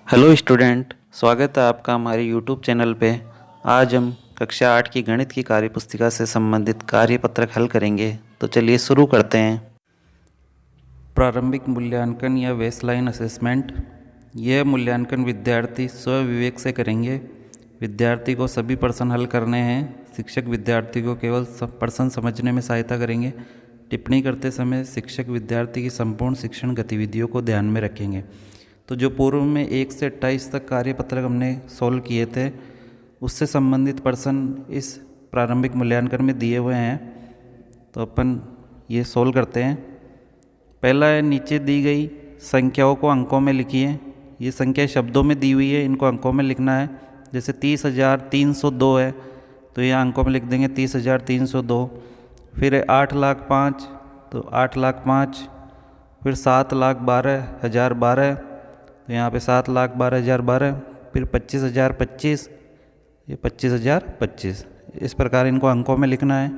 Hello student, स्वागत है आपका हमारे यूट्यूब चैनल पे। आज हम कक्षा 8 की गणित की कार्यपुस्तिका से संबंधित कार्यपत्रक हल करेंगे। तो चलिए शुरू करते हैं। प्रारंभिक मूल्यांकन या बेसलाइन असेसमेंट। यह मूल्यांकन विद्यार्थी स्वविवेक से करेंगे। विद्यार्थी को सभी प्रश्न हल करने हैं। शिक्षक विद्यार्थी को केवल प्रश्न समझने में सहायता करेंगे। टिप्पणी करते समय शिक्षक विद्यार्थी की संपूर्ण शिक्षण गतिविधियों को ध्यान में रखेंगे। तो जो पूर्व में 1 से 28 तक कार्यपत्रक हमने सॉल्व किए थे, उससे संबंधित प्रश्न इस प्रारंभिक मूल्यांकन में दिए हुए हैं। तो अपन ये सॉल्व करते हैं। पहला है, नीचे दी गई संख्याओं को अंकों में लिखिए। ये संख्या शब्दों में दी हुई है, इनको अंकों में लिखना है। जैसे 30,302 है तो ये अंकों में लिख देंगे 30,302। फिर 8,05,000 तो 8,05,000। फिर 7,12,012 तो यहाँ पे 7,12,012। फिर 25,025 ये 25,025। इस प्रकार इनको अंकों में लिखना है।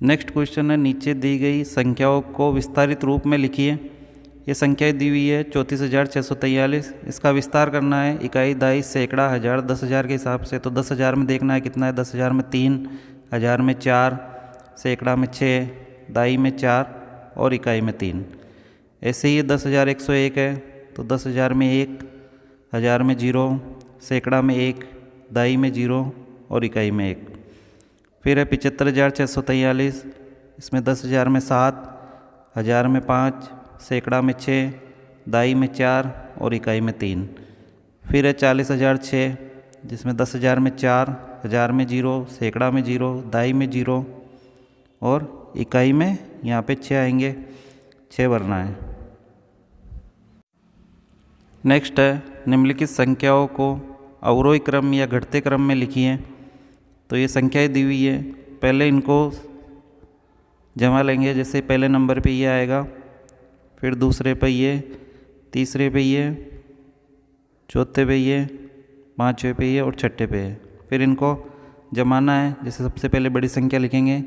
नेक्स्ट क्वेश्चन है, नीचे दी गई संख्याओं को विस्तारित रूप में लिखिए। ये संख्याएं दी हुई है 34,643। इसका विस्तार करना है इकाई, दाई, सैकड़ा, हज़ार, 10,000 के हिसाब से। तो 10,000 में देखना है कितना है। 10,000 में 3, हज़ार में 4, सैकड़ा में 6, दाई में 4 और इकाई में 3। ऐसे ही 10,101 है तो 10,000 में 1, हज़ार में 0, सैकड़ा में 1, दाई में 0 और इकाई में 1। फिर है 75,643। इसमें 10,000 में 7, हज़ार में 5, सैकड़ा में 6, दाई में 4 और इकाई में 3। फिर है 40,006, जिसमें 10,000 में 4, हज़ार में 0, सैकड़ा में 0, दाई में 0 और इकाई में यहाँ पे 6 आएंगे, 6 भरना है। नेक्स्ट है, निम्नलिखित संख्याओं को अवरोही क्रम या घटते क्रम में लिखिए। तो ये संख्याएं दी हुई है, पहले इनको जमा लेंगे। जैसे पहले नंबर पे ये आएगा, फिर दूसरे पे ये, तीसरे पे ये, चौथे पे ये, पाँचवें पे ये और छठे पे ये। फिर इनको जमाना है। जैसे सबसे पहले बड़ी संख्या लिखेंगे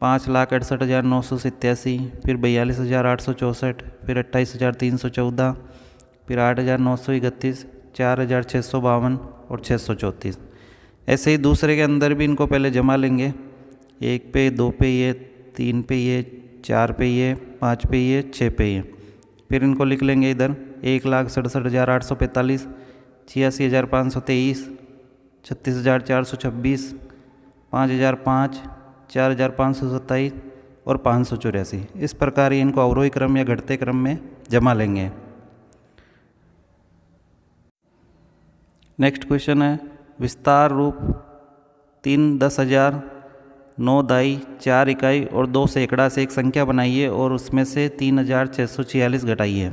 5,68,987। फिर 42,864। फिर 28,314। फिर 8,931, 4,652 और 634। ऐसे ही दूसरे के अंदर भी इनको पहले जमा लेंगे। 1 पे, 2 पे ये, 3 पे ये, 4 पे ये, 5 पे ये, 6 पे ये। फिर इनको लिख लेंगे इधर 1,67,845, 86,523, 36,426, 5,005, 4,527 और 584। इस प्रकार ये इनको अवरोही क्रम या घटते क्रम में जमा लेंगे। नेक्स्ट क्वेश्चन है, विस्तार रूप 3 10,000, 9 दाई, 4 इकाई और 2 सैकड़ा से एक संख्या बनाइए और उसमें से 3,646 घटाइए।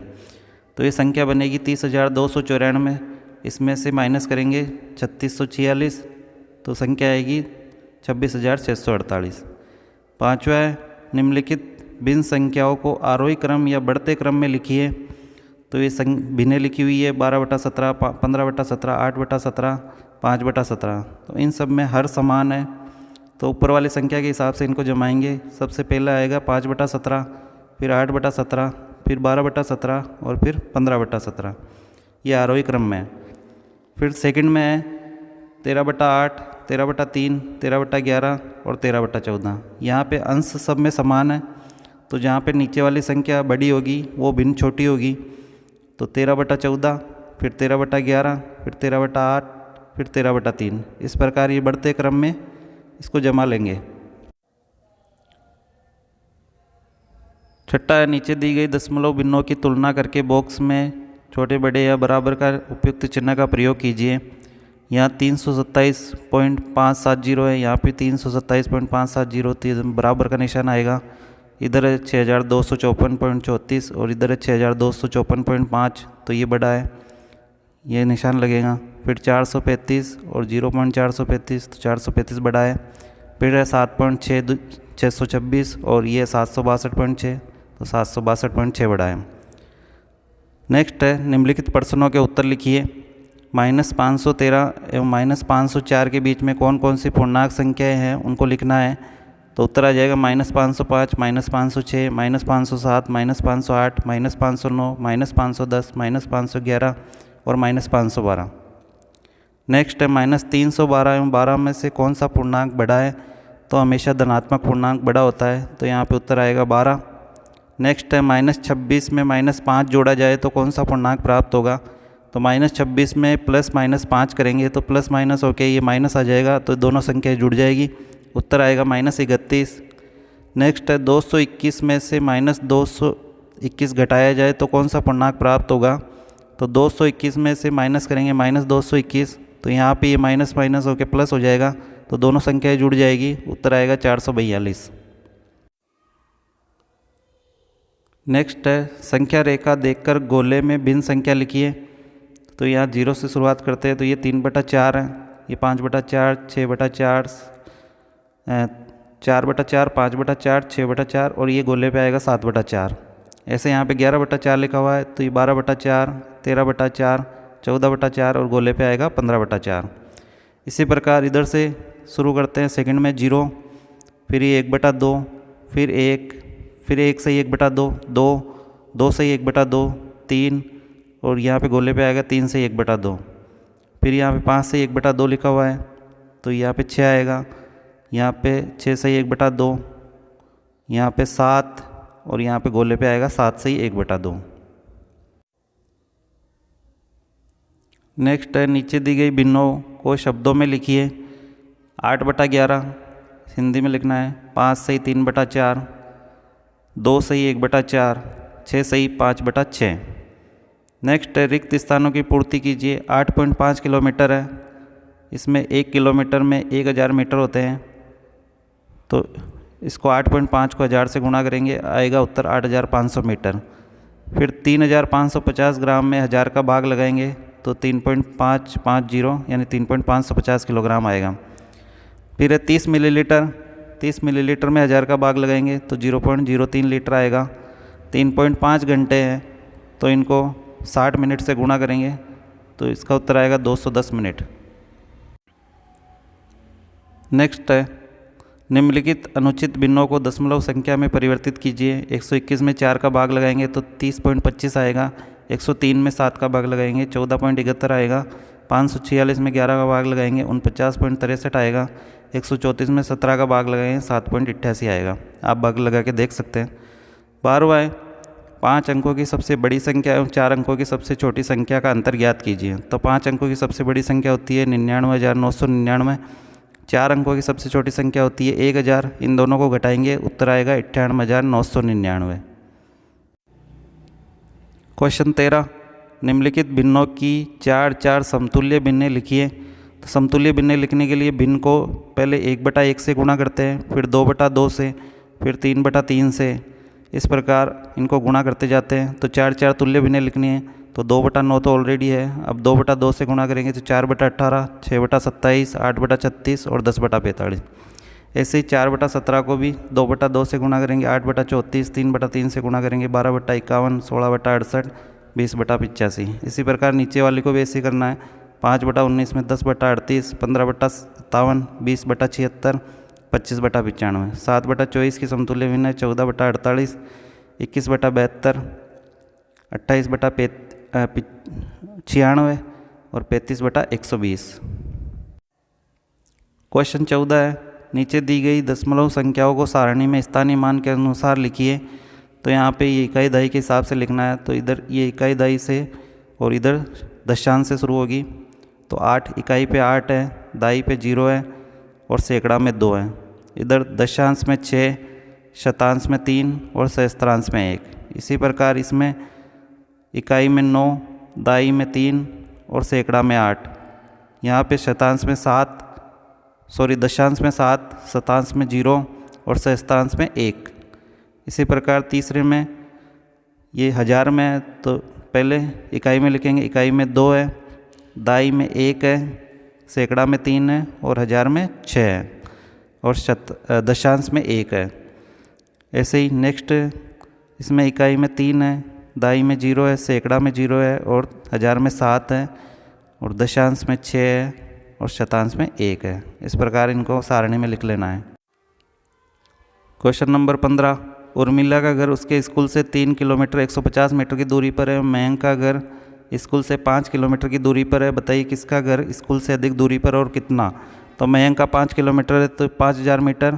तो ये संख्या बनेगी 30,294। इसमें से माइनस करेंगे 3,646 तो संख्या आएगी 26,648। पाँचवा है, निम्नलिखित भिन्न संख्याओं को आरोही क्रम या बढ़ते क्रम में लिखिए। तो ये भिन्नें लिखी हुई है 12/17, 15/17, 8/17, 5/17। तो इन सब में हर समान है, तो ऊपर वाली संख्या के हिसाब से इनको जमाएंगे। सबसे पहला आएगा 5/17, फिर 8/17, फिर 12/17 और फिर 15/17। ये आरोही क्रम में है। फिर सेकंड में है 13/8, 13/3, 13/11 और 13/14। यहाँ पे अंश सब में समान है, तो जहाँ पे नीचे वाली संख्या बड़ी होगी वो भिन्न छोटी होगी। तो 13/14, फिर 13/11, फिर 13/8, फिर 13/3। इस प्रकार ये बढ़ते क्रम में इसको जमा लेंगे। छठा है, नीचे दी गई दशमलव भिन्नों की तुलना करके बॉक्स में छोटे बड़े या बराबर का उपयुक्त चिन्ह का प्रयोग कीजिए। यहाँ 327.570 है, यहाँ पे 327.570 तो बराबर का निशान आएगा। इधर है 6,254.34 और इधर है 6,254.5, तो ये बड़ा है, ये निशान लगेगा। फिर 435 और 0.435 तो 435 बड़ा है। फिर है 7.626 और ये 762.6 तो 762.6 बड़ा है। नेक्स्ट है, निम्नलिखित प्रश्नों के उत्तर लिखिए। -513 एवं -504 के बीच में कौन कौन सी पूर्णांक संख्याएं हैं उनको लिखना है। तो उत्तर आ जाएगा -505, -506, -507, -508, -509, -510, -511 और -512। नेक्स्ट है -312 एवं 12 में से कौन सा पूर्णांक बड़ा है? तो हमेशा धनात्मक पूर्णांक बड़ा होता है, तो यहाँ पे उत्तर आएगा 12। नेक्स्ट है -26 में -5 जोड़ा जाए तो कौन सा पूर्णांक प्राप्त होगा? तो -26 में +-5 करेंगे तो प्लस माइनस होके ये माइनस आ जाएगा, तो दोनों संख्याएं जुड़ जाएगी, उत्तर आएगा -31। नेक्स्ट है 221 में से -221 घटाया जाए तो कौन सा पूर्णांक प्राप्त होगा? तो 221 में से माइनस करेंगे -221, तो यहाँ पे ये माइनस माइनस होकर प्लस हो जाएगा, तो दोनों संख्याएं जुड़ जाएगी, उत्तर आएगा 442। नेक्स्ट है संख्या रेखा देखकर गोले में भिन्न संख्या लिखिए। तो यहाँ 0 से शुरुआत करते हैं, तो ये 3/4 है, ये 5/4, 6/4, 4/4, 5/4, 6/4 और ये गोले पे आएगा 7/4। ऐसे यहाँ पे 11/4 लिखा हुआ है, तो ये 12/4, 13/4, 14/4 और गोले पे आएगा 15/4। इसी प्रकार इधर से शुरू करते हैं, सेकंड में 0, फिर ये 1/2, फिर 1, फिर 1 से 1/2, 2, 2 से 1/2, 3 और यहाँ पे गोले पे आएगा 3 से 1/2। फिर यहाँ पे 5 से 1/2 लिखा हुआ है, तो यहाँ पे 6 आएगा, यहाँ पे 6 से 1/2, यहाँ पे 7 और यहाँ पे गोले पे आएगा 7 से 1/2। नेक्स्ट है नीचे दी गई भिन्नों को शब्दों में लिखिए। 8/11 हिंदी में लिखना है, 5 से 3/4, 2 से 1/4, 6 से 5/6। नेक्स्ट रिक्त स्थानों की पूर्ति कीजिए। 8.5 किलोमीटर है, इसमें 1 किलोमीटर में 1000 मीटर होते हैं, तो इसको 8.5 को 1000 से गुणा करेंगे, आएगा उत्तर 8500 मीटर। फिर 3550 ग्राम में 1000 का भाग लगाएंगे तो 3.550 यानी 3.550 किलोग्राम आएगा। फिर है 30 मिलीलीटर, 30 मिलीलीटर में 1000 का भाग लगाएंगे तो 0.03 लीटर आएगा। 3.5 घंटे हैं, तो इनको 60 मिनट से गुणा करेंगे तो इसका उत्तर आएगा 210 मिनट। नेक्स्ट है निम्नलिखित अनुचित भिन्नों को दशमलव संख्या में परिवर्तित कीजिए। 121 में 4 का भाग लगाएंगे तो 30.25 आएगा। 103 में 7 का भाग लगाएंगे 14.71 आएगा। 546 में 11 का भाग लगाएंगे 49.63 आएगा। 134 में 17 का भाग लगाएंगे 7.88 आएगा। आप भाग लगा के देख सकते हैं। 12वां है 5 अंकों की सबसे बड़ी संख्या एवं 4 अंकों की सबसे छोटी संख्या का अंतर ज्ञात कीजिए। तो 5 अंकों की सबसे बड़ी संख्या होती है 99,999। 4 अंकों की सबसे छोटी संख्या होती है 1000। इन दोनों को घटाएंगे, उत्तर आएगा 98,999। क्वेश्चन 13, निम्नलिखित भिन्नों की 4 समतुल्य भिन्नें लिखिए। तो समतुल्य भिन्नें लिखने के लिए भिन्न को पहले 1/1 से गुणा करते हैं, फिर 2/2 से, फिर 3/3 से, इस प्रकार इनको गुणा करते जाते हैं। तो 4 तुल्य भिन्नें लिखनी है, तो 2/9 तो ऑलरेडी है, अब 2/2 से गुणा करेंगे तो 4/18, 6/27, 8/36 और 10/45। ऐसे ही 4/17 को भी 2/2 से गुणा करेंगे 8/34, 3/3 से गुणा करेंगे 12/51, 16/68, 20/85। इसी प्रकार नीचे वाली को भी ऐसे करना है। 5/19 में 10/38, 15/57, 20/76, 25/95। 7/24 की समतुल्य भिन्न है 14/48, 21/72, 28/96 और 35/120। क्वेश्चन 14 है नीचे दी गई दशमलव संख्याओं को सारणी में स्थानीय मान के अनुसार लिखिए। तो यहाँ पे ये इकाई दहाई के हिसाब से लिखना है, तो इधर ये इकाई दहाई से और इधर दशांश से शुरू होगी। तो 8 इकाई पे 8 है, दहाई पे 0 है और सैकड़ा में 2 है। इधर दशांश में 6, शतांश में 3 और सहस्त्रांश में 1। इसी प्रकार इसमें इकाई में 9, दहाई में 3 और सैकड़ा में 8। यहाँ पे शतांश में 7, दशांश में 7, शतांश में 0 और सहस्त्रांश में 1। इसी प्रकार तीसरे में ये 1000 में है, तो पहले इकाई में लिखेंगे, इकाई में 2 है, दहाई में 1 है, सैकड़ा में 3 है और 1000 में 6 है और दशांश में 1 है। ऐसे ही नेक्स्ट इसमें इकाई में 3 है, दहाई में 0 है, सैकड़ा में 0 है और 1000 में 7 है और दशांश में 6 है और शतांश में 1 है। इस प्रकार इनको सारणी में लिख लेना है। क्वेश्चन नंबर 15, उर्मिला का घर उसके स्कूल से 3 किलोमीटर 150 मीटर की दूरी पर है। मयंक का घर स्कूल से 5 किलोमीटर की दूरी पर है। बताइए किसका घर स्कूल से अधिक दूरी पर और कितना। तो मयंक का 5 किलोमीटर है तो 5000 मीटर,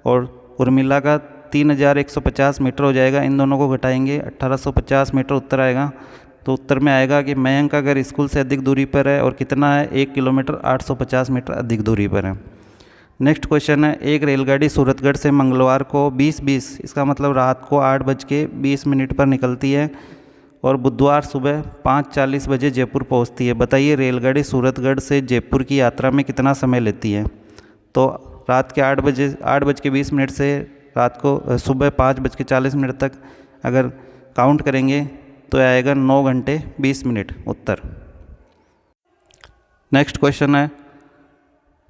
और उर्मिला का 3150 मीटर हो जाएगा। इन दोनों को घटाएंगे 1850 मीटर उत्तर आएगा। तो उत्तर में आएगा कि मयंक का घर स्कूल से अधिक दूरी पर है और कितना है, 1 किलोमीटर 850 मीटर अधिक दूरी पर है। नेक्स्ट क्वेश्चन है, एक रेलगाड़ी सूरतगढ़ से मंगलवार को 20:20, इसका मतलब रात को 8:20 पर निकलती है और बुधवार सुबह 5:40 बजे जयपुर पहुंचती है। बताइए रेलगाड़ी सूरतगढ़ से जयपुर की यात्रा में कितना समय लेती है। तो रात के 8:20 से रात को सुबह 5:40 तक अगर काउंट करेंगे तो आएगा 9 घंटे 20 मिनट उत्तर। नेक्स्ट क्वेश्चन है,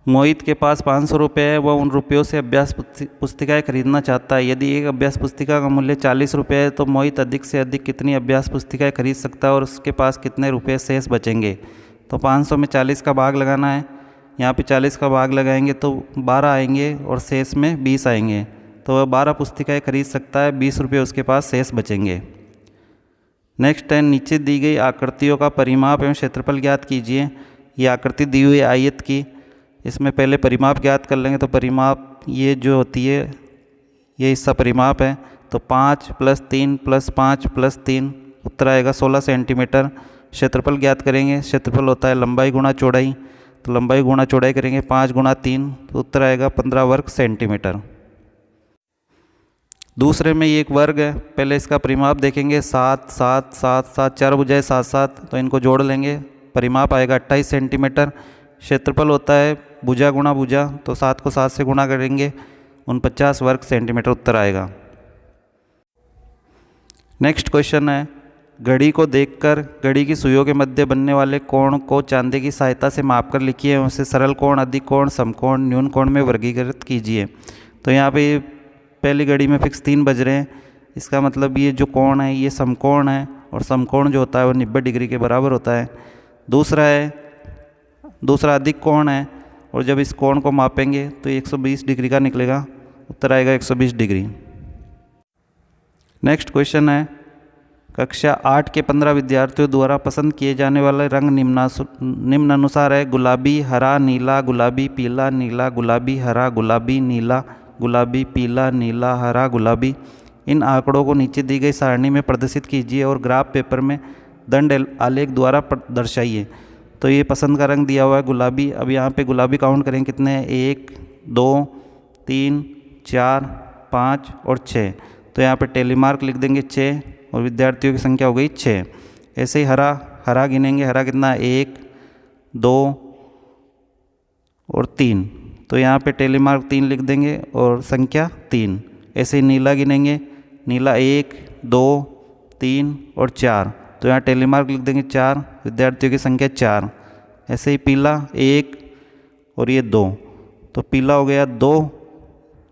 मोहित के पास 500 रुपये है, वह उन रुपयों से अभ्यास पुस्तिकाएँ खरीदना चाहता है। यदि एक अभ्यास पुस्तिका का मूल्य 40 रुपये है तो मोहित अधिक से अधिक कितनी अभ्यास पुस्तिकाएँ खरीद सकता है और उसके पास कितने रुपये शेष बचेंगे। तो 500 में 40 का भाग लगाना है। यहाँ पे 40 का भाग लगाएंगे तो 12 आएंगे और शेष में 20 आएंगे, तो वह 12 पुस्तिकाएँ खरीद सकता है, 20 रुपये उसके पास शेष बचेंगे। नेक्स्ट है, नीचे दी गई आकृतियों का परिमाप एवं क्षेत्रफल ज्ञात कीजिए। ये आकृति दी हुई आयत की, इसमें पहले परिमाप ज्ञात कर लेंगे। तो परिमाप ये जो होती है ये हिस्सा परिमाप है, तो 5 + 3 + 5 + 3 उत्तर आएगा 16 सेंटीमीटर। क्षेत्रफल ज्ञात करेंगे, क्षेत्रफल होता है लंबाई गुणा चौड़ाई, तो लंबाई गुणा चौड़ाई करेंगे 5 × 3 तो उत्तर आएगा 15 वर्ग सेंटीमीटर। दूसरे में ये एक वर्ग है, पहले इसका परिमाप देखेंगे 7 7 7 7 4 भुजाएं 7 7, तो इनको जोड़ लेंगे, परिमाप आएगा 28 सेंटीमीटर। क्षेत्रफल होता है भुजा गुणा भुजा, तो 7 को 7 से गुणा करेंगे 49 वर्ग सेंटीमीटर उत्तर आएगा। नेक्स्ट क्वेश्चन है, घड़ी को देखकर घड़ी की सुइयों के मध्य बनने वाले कोण को चांदी की सहायता से मापकर लिखिए। उसे सरल कोण, अधिक कोण, समकोण, न्यून कोण में वर्गीकृत कीजिए। तो यहाँ पे पहली घड़ी में फिक्स 3 बज रहे हैं, इसका मतलब ये जो कोण है ये समकोण है, और समकोण जो होता है वो 90 डिग्री के बराबर होता है। दूसरा अधिक कोण है, और जब इस कोण को मापेंगे तो 120 डिग्री का निकलेगा, उत्तर आएगा 120 डिग्री। नेक्स्ट क्वेश्चन है, कक्षा 8 के 15 विद्यार्थियों द्वारा पसंद किए जाने वाले रंग निम्नानुसार है। गुलाबी, हरा, नीला, गुलाबी, पीला, नीला, गुलाबी, हरा, गुलाबी, नीला, गुलाबी, पीला, नीला, हरा, गुलाबी। इन आंकड़ों को नीचे दी गई सारणी में प्रदर्शित कीजिए और ग्राफ पेपर में दंड आलेख द्वारा दर्शाइए। तो ये पसंद का रंग दिया हुआ है गुलाबी। अब यहाँ पे गुलाबी काउंट करें कितने हैं, 1 2 3 4 5 और 6। तो यहाँ पे टेलीमार्क लिख देंगे 6 और विद्यार्थियों की संख्या हो गई 6। ऐसे ही हरा गिनेंगे, हरा कितना 1 2 और 3, तो यहाँ पे टेलीमार्क 3 लिख देंगे और संख्या 3। ऐसे ही नीला गिनेंगे, नीला 1 2 3 और 4, तो यहाँ टेलीमार्क लिख देंगे 4, विद्यार्थियों की संख्या 4। ऐसे ही पीला 1 और ये 2, तो पीला हो गया 2,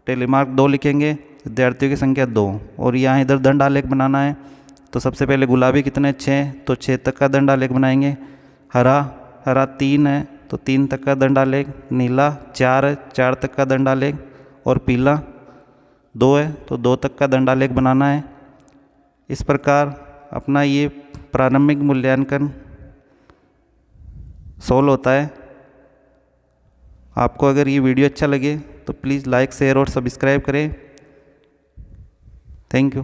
टेलीमार्क 2 लिखेंगे, विद्यार्थियों की संख्या 2। और यहाँ इधर दंड आलेख बनाना है, तो सबसे पहले गुलाबी कितने 6, तो 6 तक का दंड आलेख बनाएंगे। हरा 3 है तो 3 तक का दंड आलेख, नीला 4 है 4 तक का दंड आलेख, और पीला 2 है तो 2 तक का दंड आलेख बनाना है। इस प्रकार अपना ये प्रारंभिक मूल्यांकन सोल्व होता है। आपको अगर ये वीडियो अच्छा लगे तो प्लीज़ लाइक, शेयर और सब्सक्राइब करें। Thank you.